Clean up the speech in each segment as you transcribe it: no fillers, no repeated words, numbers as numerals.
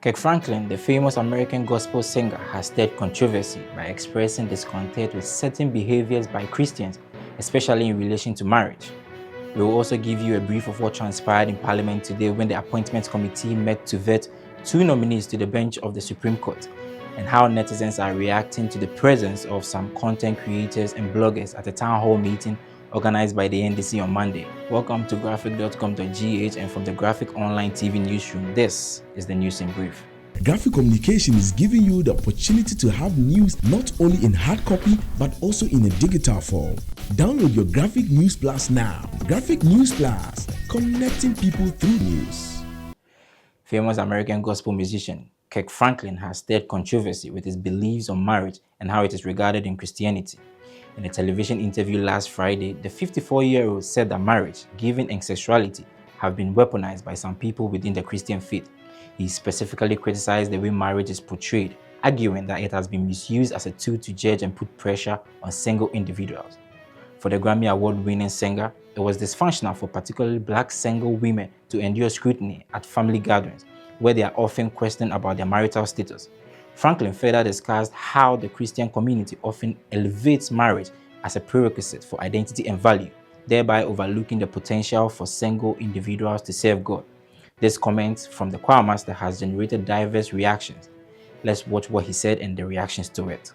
Kirk Franklin, the famous American gospel singer, has stirred controversy by expressing discontent with certain behaviors by Christians, especially in relation to marriage. We will also give you a brief of what transpired in Parliament today when the Appointments Committee met to vet two nominees to the bench of the Supreme Court, and how netizens are reacting to the presence of some content creators and bloggers at a town hall meeting organized by the NDC on Monday. Welcome to graphic.com.gh, and from the Graphic Online TV newsroom, this is the news in brief. Graphic communication is giving you the opportunity to have news not only in hard copy but also in a digital form. Download your Graphic News Plus now. Graphic News Plus, connecting people through news. Famous American gospel musician Kirk Franklin has stirred controversy with his beliefs on marriage and how it is regarded in Christianity. In a television interview last Friday, the 54-year-old said that marriage, giving, and sexuality have been weaponized by some people within the Christian faith. He specifically criticized the way marriage is portrayed, arguing that it has been misused as a tool to judge and put pressure on single individuals. For the Grammy Award-winning singer, it was dysfunctional for particularly black single women to endure scrutiny at family gatherings, where they are often questioned about their marital status. Franklin further discussed how the Christian community often elevates marriage as a prerequisite for identity and value, thereby overlooking the potential for single individuals to serve God. This comment from the choir master has generated diverse reactions. Let's watch what he said and the reactions to it.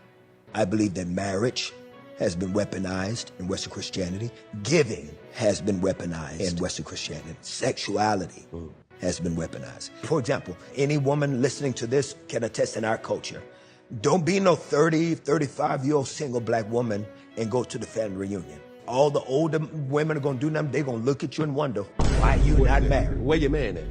I believe that marriage has been weaponized in Western Christianity. Giving has been weaponized in Western Christianity. Sexuality has been weaponized. For example, any woman listening to this can attest in our culture. Don't be no 30, 35-year-old single black woman and go to the family reunion. All the older women are gonna do nothing. They're gonna look at you and wonder, why you not married? Where your man at?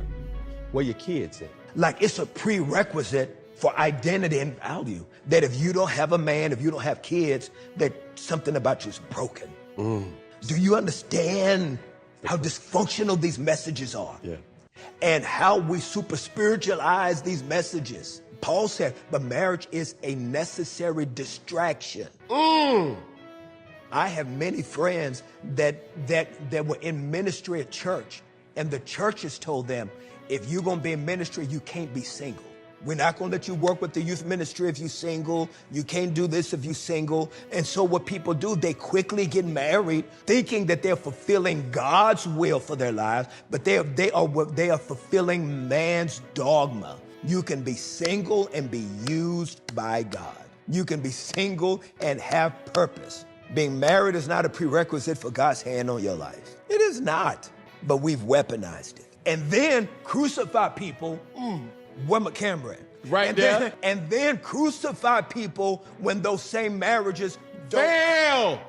Where your kids at? Like it's a prerequisite for identity and value. That if you don't have a man, if you don't have kids, that something about you is broken. Do you understand how dysfunctional these messages are? Yeah. And how we super spiritualize these messages. Paul said, but marriage is a necessary distraction. I have many friends that were in ministry at church, and the church has told them, if you're gonna be in ministry, you can't be single. We're not gonna let you work with the youth ministry if you're single. You can't do this if you're single. And so what people do, they quickly get married thinking that they're fulfilling God's will for their lives, but they are fulfilling man's dogma. You can be single and be used by God. You can be single and have purpose. Being married is not a prerequisite for God's hand on your life. It is not, but we've weaponized it. And then crucify people, where my camera at? Right and there. Then, and then crucify people when those same marriages don't Fail!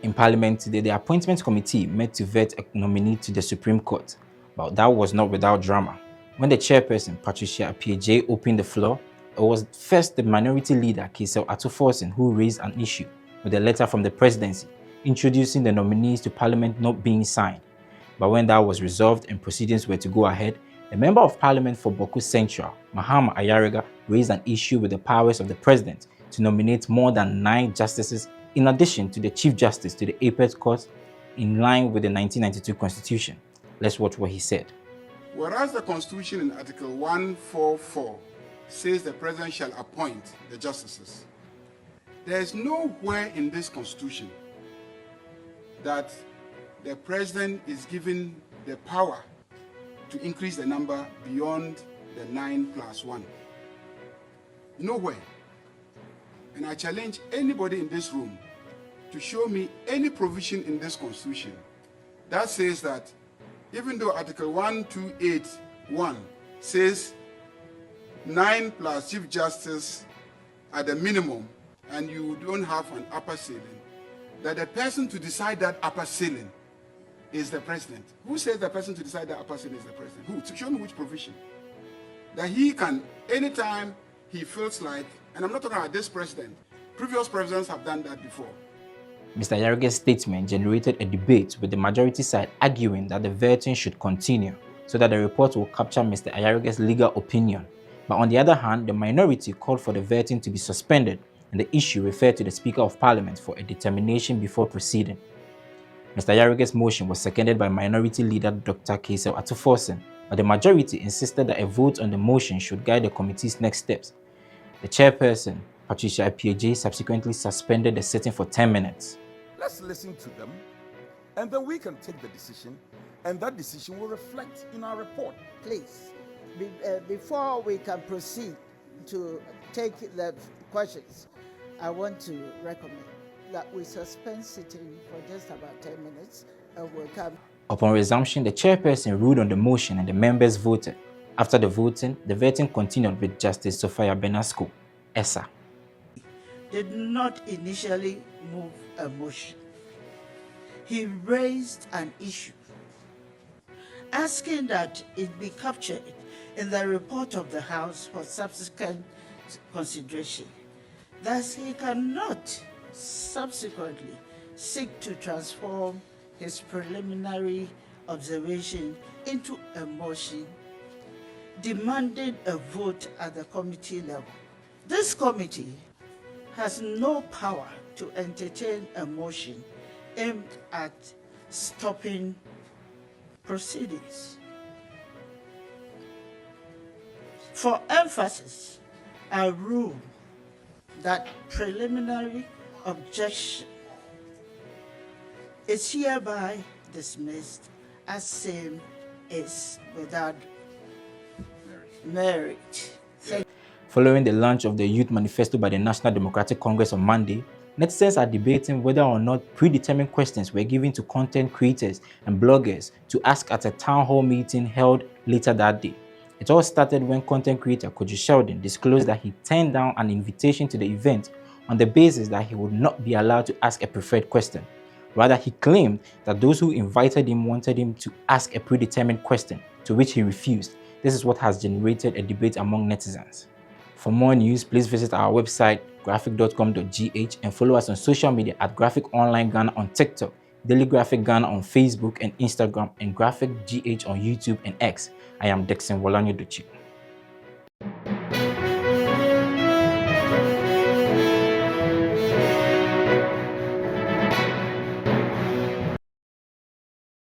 In Parliament today, the Appointments Committee met to vet a nominee to the Supreme Court, but that was not without drama. When the chairperson, Patricia Appiah opened the floor, it was first the minority leader, Kisel Atuforsen, who raised an issue with a letter from the presidency introducing the nominees to Parliament not being signed. But when that was resolved and proceedings were to go ahead, the Member of Parliament for Boku Central, Mahama Ayariga, raised an issue with the powers of the President to nominate more than 9 justices in addition to the Chief Justice to the Apex Court in line with the 1992 Constitution. Let's watch what he said. Whereas the Constitution in Article 144 says the President shall appoint the justices, there is nowhere in this Constitution that the President is given the power to increase the number beyond the 9+1. Nowhere. And I challenge anybody in this room to show me any provision in this Constitution that says that even though Article 1281 says 9 plus Chief Justice at the minimum, and you don't have an upper ceiling, that the person to decide that upper ceiling is the President. Who says the person to decide that upper ceiling is the President? Who? To show me which provision. That he can, anytime he feels like, and I'm not talking about this President, previous presidents have done that before. Mr. Ayariga's statement generated a debate with the majority side arguing that the vetting should continue so that the report will capture Mr. Ayariga's legal opinion. But on the other hand, the minority called for the vetting to be suspended and the issue referred to the Speaker of Parliament for a determination before proceeding. Mr. Yarige's motion was seconded by Minority Leader Dr. Kaisel Atuforsen, but the majority insisted that a vote on the motion should guide the committee's next steps. The chairperson, Patricia Appiagyei, subsequently suspended the sitting for 10 minutes. Let's listen to them, and then we can take the decision, and that decision will reflect in our report. Please, before we can proceed to take the questions, I want to recommend that we suspend sitting for just about 10 minutes and we'll come. Upon resumption, the chairperson ruled on the motion and the members voted. After the voting continued with Justice Sophia Benasco, ESA. Did not initially move a motion. He raised an issue, asking that it be captured in the report of the House for subsequent consideration. Thus, he cannot subsequently seek to transform his preliminary observation into a motion demanding a vote at the committee level. This committee has no power to entertain a motion aimed at stopping proceedings. For emphasis, I rule that preliminary objection is hereby dismissed as same is without merit. Following the launch of the Youth Manifesto by the National Democratic Congress on Monday, netizens are debating whether or not predetermined questions were given to content creators and bloggers to ask at a town hall meeting held later that day. It all started when content creator Kojo Sheldon disclosed that he turned down an invitation to the event on the basis that he would not be allowed to ask a preferred question. Rather, he claimed that those who invited him wanted him to ask a predetermined question, to which he refused. This is what has generated a debate among netizens. For more news, please visit our website graphic.com.gh and follow us on social media at Graphic Online Ghana on TikTok, Daily Graphic Ghana on Facebook and Instagram, and Graphic GH on YouTube and X. I am Dexon Wolanyo Duchi.